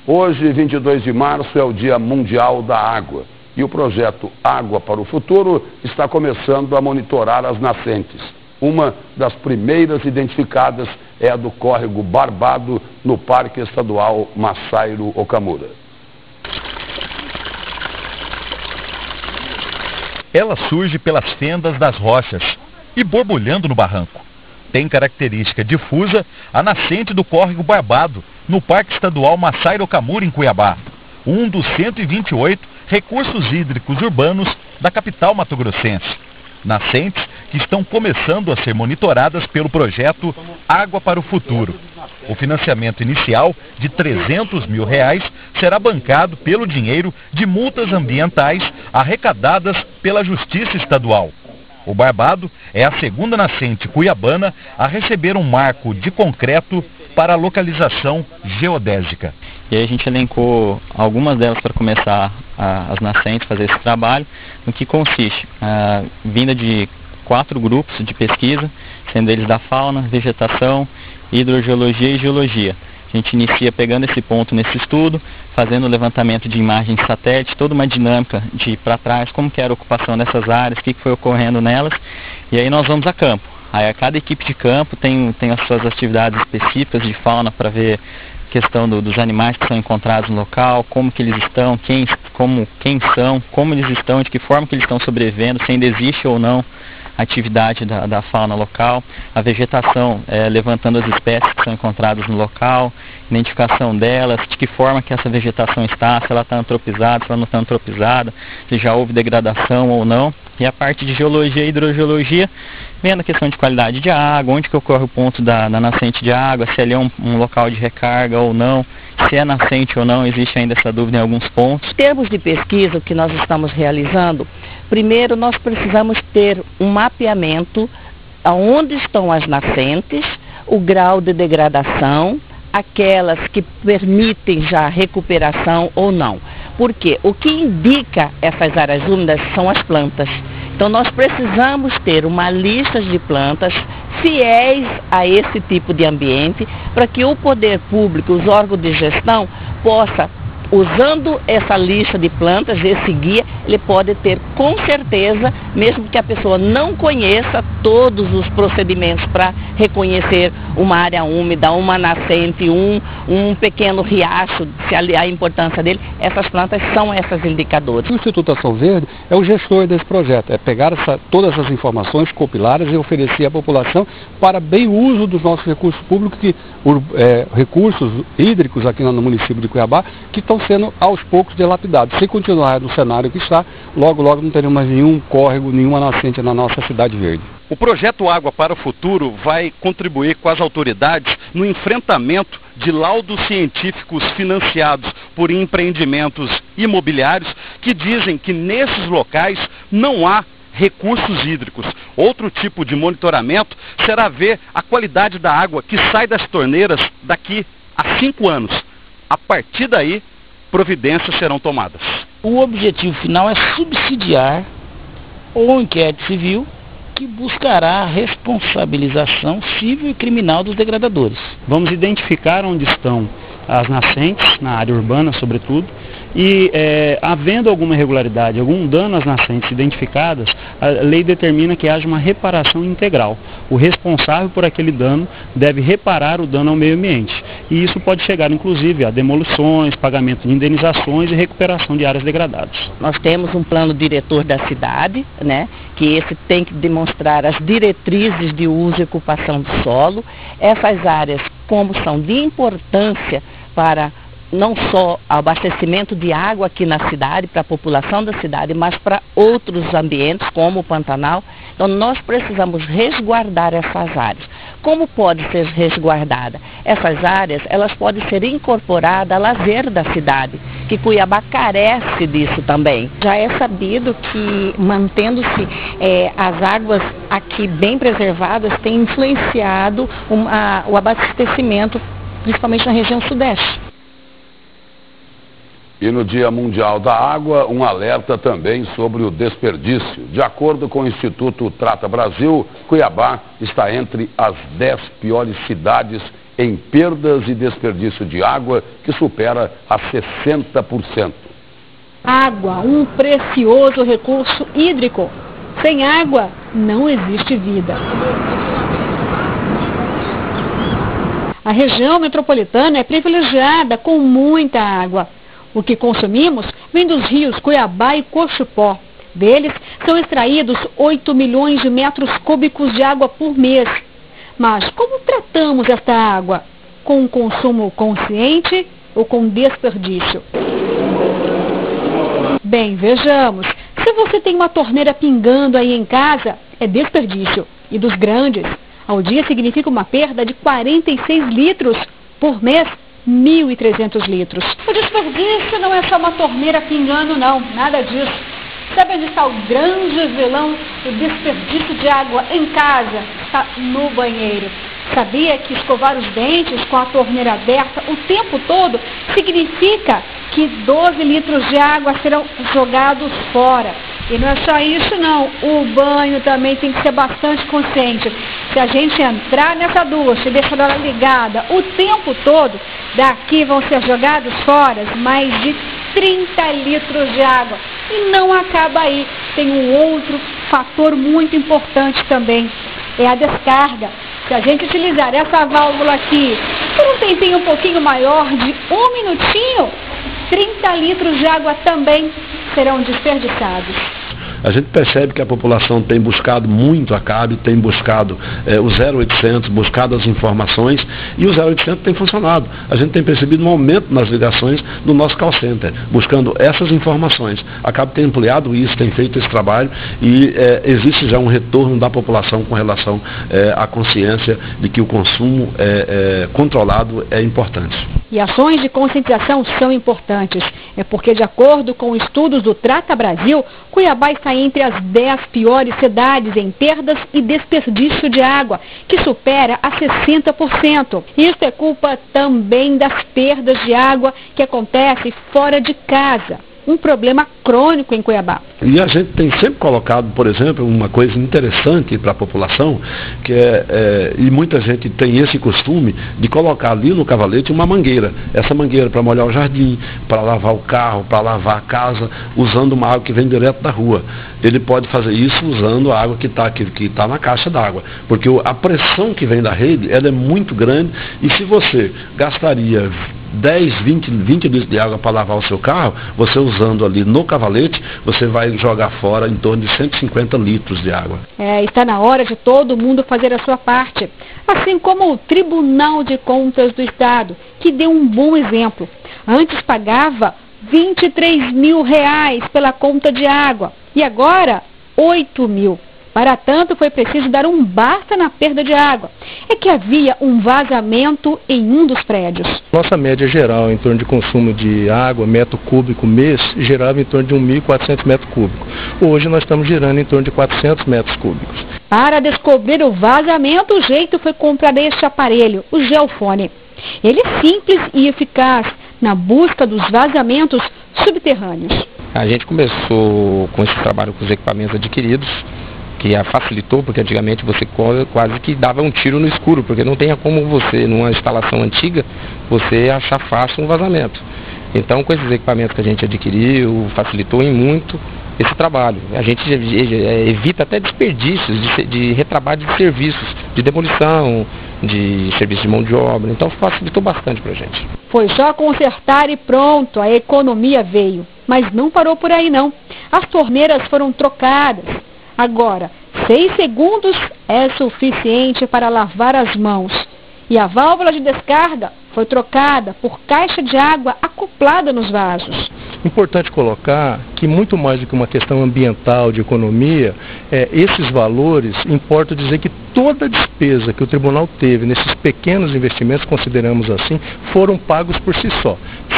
Hoje, 22 de março, é o Dia Mundial da Água. E o projeto Água para o Futuro está começando a monitorar as nascentes. Uma das primeiras identificadas é a do córrego Barbado, no Parque Estadual Massairo Okamura. Ela surge pelas fendas das rochas e borbulhando no barranco. Tem característica difusa a nascente do córrego Barbado, no Parque Estadual Massairo Okamura, em Cuiabá, um dos 128 recursos hídricos urbanos da capital mato-grossense. Nascentes que estão começando a ser monitoradas pelo projeto Água para o Futuro. O financiamento inicial de R$300 mil será bancado pelo dinheiro de multas ambientais arrecadadas pela Justiça Estadual. O Barbado é a segunda nascente cuiabana a receber um marco de concreto para a localização geodésica. E aí a gente elencou algumas delas para começar as nascentes, fazer esse trabalho, no que consiste a vinda de 4 grupos de pesquisa, sendo eles da fauna, vegetação, hidrogeologia e geologia. A gente inicia pegando esse ponto nesse estudo, fazendo o levantamento de imagens de satélite, toda uma dinâmica de ir para trás, como que era a ocupação dessas áreas, o que foi ocorrendo nelas, e aí nós vamos a campo. Aí cada equipe de campo tem as suas atividades específicas de fauna para ver a questão dos animais que são encontrados no local, como que eles estão, quem são, como eles estão, de que forma que eles estão sobrevivendo, se ainda existe ou não a atividade da fauna local, a vegetação, levantando as espécies que são encontradas no local, identificação delas, de que forma que essa vegetação está, se ela está antropizada, se ela não está antropizada, se já houve degradação ou não. E a parte de geologia e hidrogeologia, vendo a questão de qualidade de água, onde que ocorre o ponto da nascente de água, se ali é um local de recarga ou não, se é nascente ou não, existe ainda essa dúvida em alguns pontos. Em termos de pesquisa que nós estamos realizando, primeiro nós precisamos ter um mapeamento aonde estão as nascentes, o grau de degradação, aquelas que permitem já recuperação ou não. Porque o que indica essas áreas úmidas são as plantas. Então nós precisamos ter uma lista de plantas fiéis a esse tipo de ambiente, para que o poder público, os órgãos de gestão, possa, usando essa lista de plantas, esse guia, ele pode ter com certeza, mesmo que a pessoa não conheça todos os procedimentos para reconhecer uma área úmida, uma nascente, um pequeno riacho, se a importância dele, essas plantas são esses indicadores. O Instituto Ação Verde é o gestor desse projeto, é pegar todas essas informações, compilá-las e oferecer à população para bem uso dos nossos recursos públicos, recursos hídricos aqui no município de Cuiabá, que estão sendo aos poucos dilapidados. Se continuar no cenário que está, logo não teremos mais nenhum córrego, nenhuma nascente na nossa cidade verde. O projeto Água para o Futuro vai contribuir com as autoridades no enfrentamento de laudos científicos financiados por empreendimentos imobiliários que dizem que nesses locais não há recursos hídricos. Outro tipo de monitoramento será ver a qualidade da água que sai das torneiras daqui a 5 anos. A partir daí, providências serão tomadas. O objetivo final é subsidiar o inquérito civil que buscará a responsabilização civil e criminal dos degradadores. Vamos identificar onde estão as nascentes, na área urbana sobretudo, e havendo alguma irregularidade, algum dano às nascentes identificadas, a lei determina que haja uma reparação integral. O responsável por aquele dano deve reparar o dano ao meio ambiente. E isso pode chegar inclusive a demolições, pagamento de indenizações e recuperação de áreas degradadas. Nós temos um plano diretor da cidade, né, que esse tem que demonstrar as diretrizes de uso e ocupação do solo. Essas áreas, como são de importância para não só abastecimento de água aqui na cidade, para a população da cidade, mas para outros ambientes, como o Pantanal. Então nós precisamos resguardar essas áreas. Como pode ser resguardada? Essas áreas, elas podem ser incorporadas a lazer da cidade, que Cuiabá carece disso também. Já é sabido que, mantendo-se as águas aqui bem preservadas, tem influenciado o abastecimento, principalmente na região sudeste. E no Dia Mundial da Água, um alerta também sobre o desperdício. De acordo com o Instituto Trata Brasil, Cuiabá está entre as 10 piores cidades em perdas e desperdício de água que supera a 60%. Água, um precioso recurso hídrico. Sem água, não existe vida. A região metropolitana é privilegiada com muita água. O que consumimos vem dos rios Cuiabá e Cochupó. Deles são extraídos 8 milhões de metros cúbicos de água por mês. Mas como tratamos esta água? Com um consumo consciente ou com desperdício? Bem, vejamos. Se você tem uma torneira pingando aí em casa, é desperdício. E dos grandes, ao dia significa uma perda de 46 litros. Por mês, 1.300 litros. O desperdício não é só uma torneira pingando, não. Nada disso. Sabe onde está o grande vilão do desperdício de água em casa? Está no banheiro. Sabia que escovar os dentes com a torneira aberta o tempo todo significa que 12 litros de água serão jogados fora? E não é só isso não, o banho também tem que ser bastante consciente. Se a gente entrar nessa ducha e deixar ela ligada o tempo todo, daqui vão ser jogados fora mais de 30 litros de água. E não acaba aí, tem um outro fator muito importante também, é a descarga. Se a gente utilizar essa válvula aqui por um tempinho um pouquinho maior de 1 minutinho, 30 litros de água também serão desperdiçados. A gente percebe que a população tem buscado muito a CAB, tem buscado o 0800, buscado as informações, e o 0800 tem funcionado. A gente tem percebido um aumento nas ligações do nosso call center, buscando essas informações. A CAB tem ampliado isso, tem feito esse trabalho, e existe já um retorno da população com relação à consciência de que o consumo controlado é importante. E ações de conscientização são importantes. É porque, de acordo com estudos do Trata Brasil, Cuiabá está entre as 10 piores cidades em perdas e desperdício de água, que supera a 60%. Isso é culpa também das perdas de água que acontecem fora de casa. Um problema crônico em Cuiabá. E a gente tem sempre colocado, por exemplo, uma coisa interessante para a população, que e muita gente tem esse costume de colocar ali no cavalete uma mangueira. Essa mangueira para molhar o jardim, para lavar o carro, para lavar a casa, usando uma água que vem direto da rua. Ele pode fazer isso usando a água que está na caixa d'água, porque a pressão que vem da rede ela é muito grande, e se você gastaria 10, 20 litros de água para lavar o seu carro, você usando ali no cavalete, você vai jogar fora em torno de 150 litros de água. Está na hora de todo mundo fazer a sua parte. Assim como o Tribunal de Contas do Estado, que deu um bom exemplo. Antes pagava R$23 mil pela conta de água e agora 8 mil. Para tanto, foi preciso dar um basta na perda de água. É que havia um vazamento em um dos prédios. Nossa média geral em torno de consumo de água, metro cúbico mês, gerava em torno de 1.400 metros cúbicos. Hoje nós estamos girando em torno de 400 metros cúbicos. Para descobrir o vazamento, o jeito foi comprar este aparelho, o Geofone. Ele é simples e eficaz na busca dos vazamentos subterrâneos. A gente começou com esse trabalho com os equipamentos adquiridos, que facilitou, porque antigamente você quase que dava um tiro no escuro, porque não tinha como você, numa instalação antiga, você achar fácil um vazamento. Então, com esses equipamentos que a gente adquiriu, facilitou em muito esse trabalho. A gente evita até desperdícios de retrabalho de serviços, de demolição, de serviço de mão de obra. Então, facilitou bastante para a gente. Foi só consertar e pronto, a economia veio. Mas não parou por aí, não. As torneiras foram trocadas. Agora, 6 segundos é suficiente para lavar as mãos. E a válvula de descarga foi trocada por caixa de água acoplada nos vasos. Importante colocar que muito mais do que uma questão ambiental, de economia, esses valores, importa dizer que toda a despesa que o tribunal teve nesses pequenos investimentos, consideramos assim, foram pagos por si só.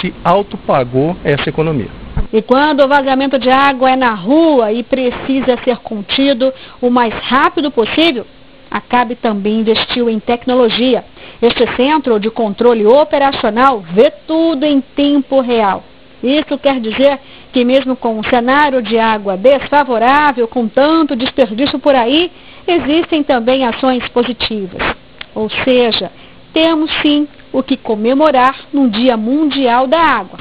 Se autopagou essa economia. E quando o vazamento de água é na rua e precisa ser contido o mais rápido possível, a CAB também investiu em tecnologia. Este centro de controle operacional vê tudo em tempo real. Isso quer dizer que mesmo com um cenário de água desfavorável, com tanto desperdício por aí, existem também ações positivas. Ou seja, temos sim o que comemorar no Dia Mundial da Água.